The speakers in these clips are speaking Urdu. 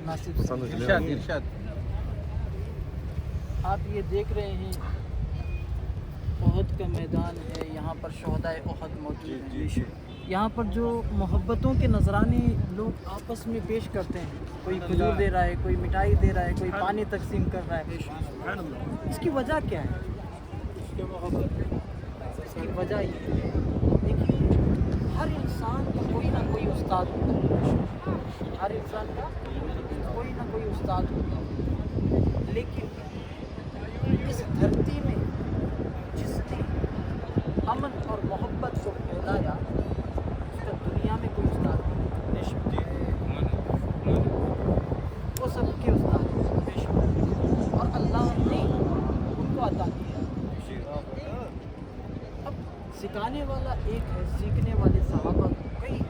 ناصف ارشاد آپ یہ دیکھ رہے ہیں احد کا میدان ہے، یہاں پر شہدائے احد موجود ہیں۔ یہاں پر جو محبتوں کے نذرانے لوگ آپس میں پیش کرتے ہیں، کوئی کھجور دے رہا ہے، کوئی مٹھائی دے رہا ہے، کوئی پانی تقسیم کر رہا ہے، اس کی وجہ کیا ہے؟ اس کی وجہ یہ ہے، دیکھیے ہر انسان کا کوئی نہ کوئی استاد ہوتا ہے، ہر انسان کا کوئی نہ کوئی استاد ہوتا ہے، لیکن اس دھرتی میں جس نے امن اور محبت کو پھیلایا اس کا دنیا میں کوئی استاد نہیں، وہ سب کے استاد ہیں اور اللہ نے ان کو عطا کیا۔ اب سکھانے والا ایک ہے، سیکھنے والے صحابہ کئی ہیں،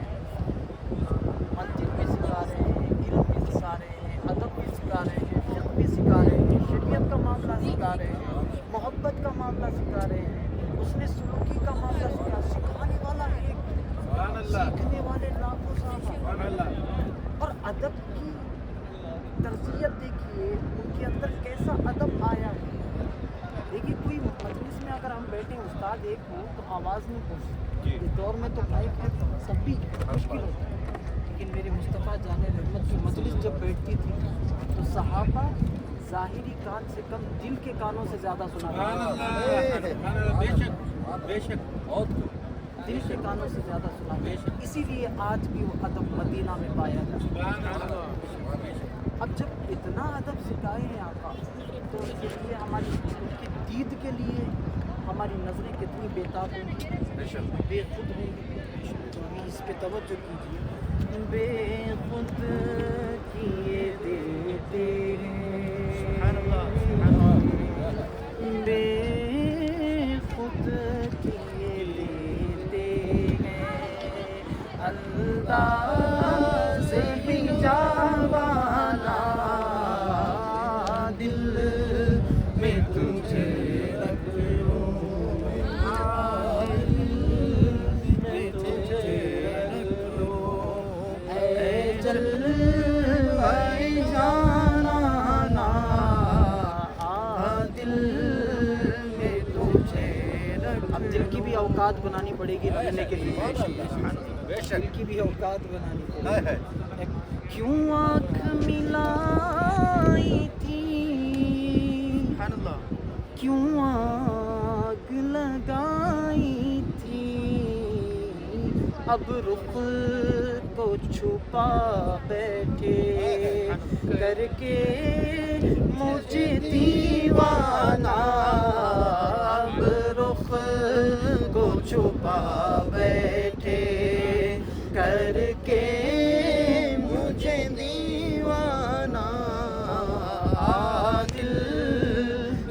منطق بھی سکھا رہے ہیں، علم بھی سکھا رہے ہیں، ادب بھی سکھا رہے ہیں، فقہ بھی سکھا رہے ہیں، شریعت کا معاملہ سکھا رہے ہیں، محبت کا معاملہ سکھا رہے ہیں، حسن سلوکی کا معاملہ سکھانے والا ایک، سیکھنے والے لاکھوں صحابہ۔ اور ادب کی تربیت دیکھیے ان کے اندر کیسا ادب آیا ہے۔ دیکھیے کوئی مجلس میں اگر ہم بیٹھیں استاد ایک ہو تو آواز نہیں پہنچتی، اس دور میں تو مائک ہے سب بھی مشکل ہوتا ہے، لیکن میرے مصطفیٰ جان رحمت کی مجلس جب بیٹھتی تھی تو صحابہ ظاہری کان سے کم دل کے کانوں سے زیادہ سنا کرتے تھے، بے شک دل کے کانوں سے زیادہ سنا کرتے تھے، اسی لیے آج بھی وہ ادب مدینہ میں پایا جاتا ہے۔ اب جب اتنا ادب سکھائے ہیں آقا تو اس کے لیے ہماری ان کی دید کے لیے ہماری نظریں کتنی بےتاب ہوں گی، بے خود ہوں گی، تو ابھی اس پہ توجہ کیجیے۔ بے خود کیے دیتے ہیں، بے خود کیے دیتے ہیں، انداز بھی جاوانا دل میں تجھے رکھ لوں، دل میں تجھے رکھ لوں، اے جلوہ جانانا دل میں تجھے رکھ۔ اب دل کی بھی اوقات بنانی پڑے گی رکھنے کے لیے، دل کی بھی اوقات بنانی پڑے گی۔ کیوں آنکھ ملائی تھی، کیوں آگ لگائی تھی، اب رخ کو چھپا بیٹھے کر کے مجھے دیوانہ، اب رخ کو چھپا بیٹھے کر کے مجھے دیوانہ، دل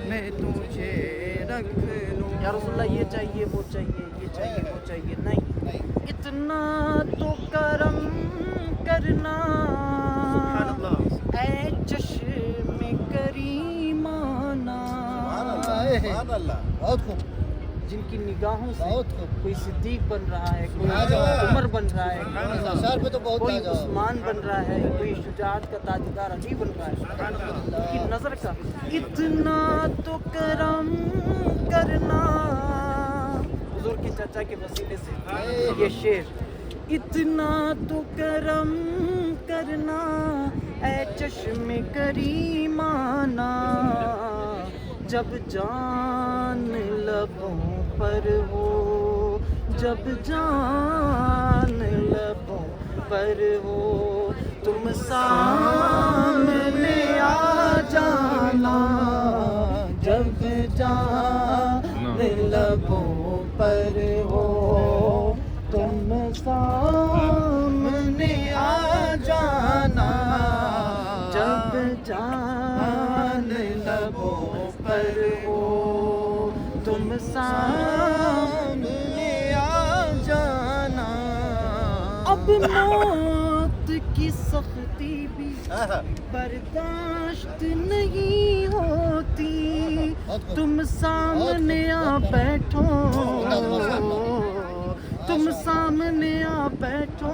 میں تجھے رکھ لوں۔ یا رسول اللہ یہ چاہیے وہ چاہیے، یہ چاہیے وہ چاہیے، نہیں، اتنا تو کرم کرنا اے چشم کریمانہ، جن کی نگاہوں سے کوئی صدیق بن رہا ہے، کوئی عمر بن رہا ہے، کوئی عثمان بن رہا ہے، کوئی شجاعت کا تاجدار علی بن رہا ہے، ان کی نظر کا اتنا تو کرم کرنا، حضور کے چچا کے وسیلے سے یہ شعر، اتنا تو کرم کرنا اے چشم کریمانہ، جب جان لبوں پر ہو، جب جان لبوں پر ہو، تم سامنے آ جانا، جب جان لبوں پر ہو، تم سامنے آ جانا، جب جان لبوں پر ہو، تم سامنے آ جانا۔ اب موت کی سختی بھی برداشت نہیں ہوتی، تم سامنے آ بیٹھو، تم سامنے آ بیٹھو،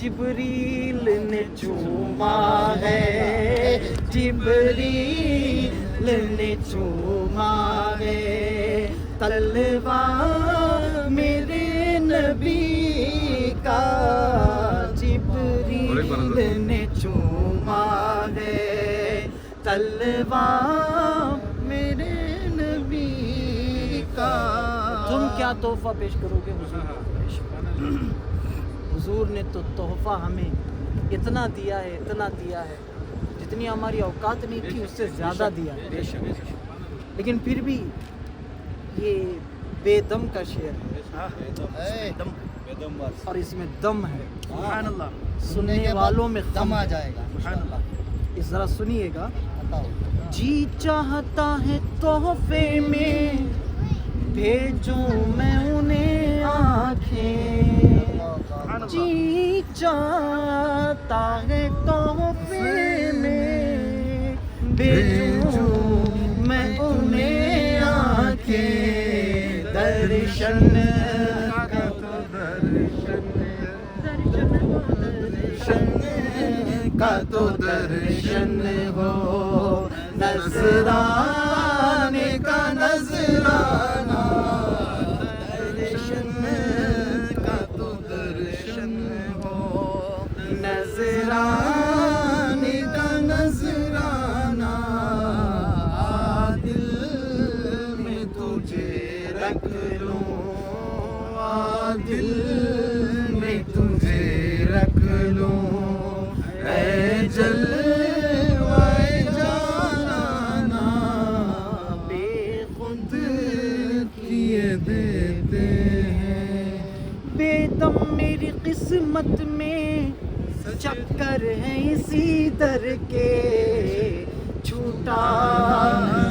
جبریل نے چوما ہے جبریل نے چوما ہے تلوار میرے نبی کا جبریل نے چوما ہے تلوار میرے نبی کا. تم کیا تحفہ پیش کرو گے حضور کو پیش کرو. حضور نے تو تحفہ ہمیں اتنا دیا ہے جتنی ہماری اوقات نہیں تھی اس سے زیادہ دیا ہے. لیکن پھر بھی یہ بے دم کا شعر ہے اور اس میں دم ہے. سبحان اللہ. سننے والوں میں دم آ جائے گا. سبحان اللہ. اس ذرا سنیے گا. جی چاہتا ہے تحفے میں بھیجوں میں انہیں آنکھیں جی چاہتا ہے تحفے میں بھیجوں میں انہیں آنکھیں درشن کا تو درشن ہو نذرانے کا نذرانہ درشن کا تو درشن ہو نذرانے کا نذرانہ دل میں تجھے رکھ لوں دل میں تجھے رکھ لوں اے جلوہ جانانا بے خود کیے دیتے ہیں. بے دم میری قسمت میں چکر ہے اسی در کے چھوٹا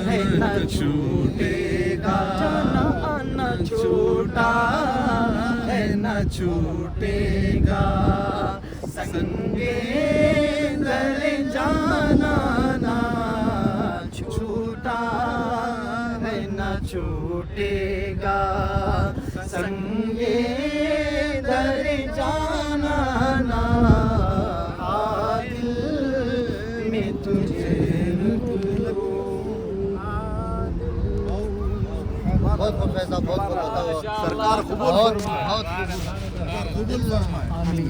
ہے نہ چھوٹے گا جانا آنا چھوٹا ہے نہ چھوٹے گا سنگے در جانا نہ چھوٹا ہے نہ چھوٹے گا سنگے در جانا نہ دل میں تجھے رکھ لوں. بہت بہت پیسہ بہت بہت سرکار قبول. بہت بہت قبول. آمین.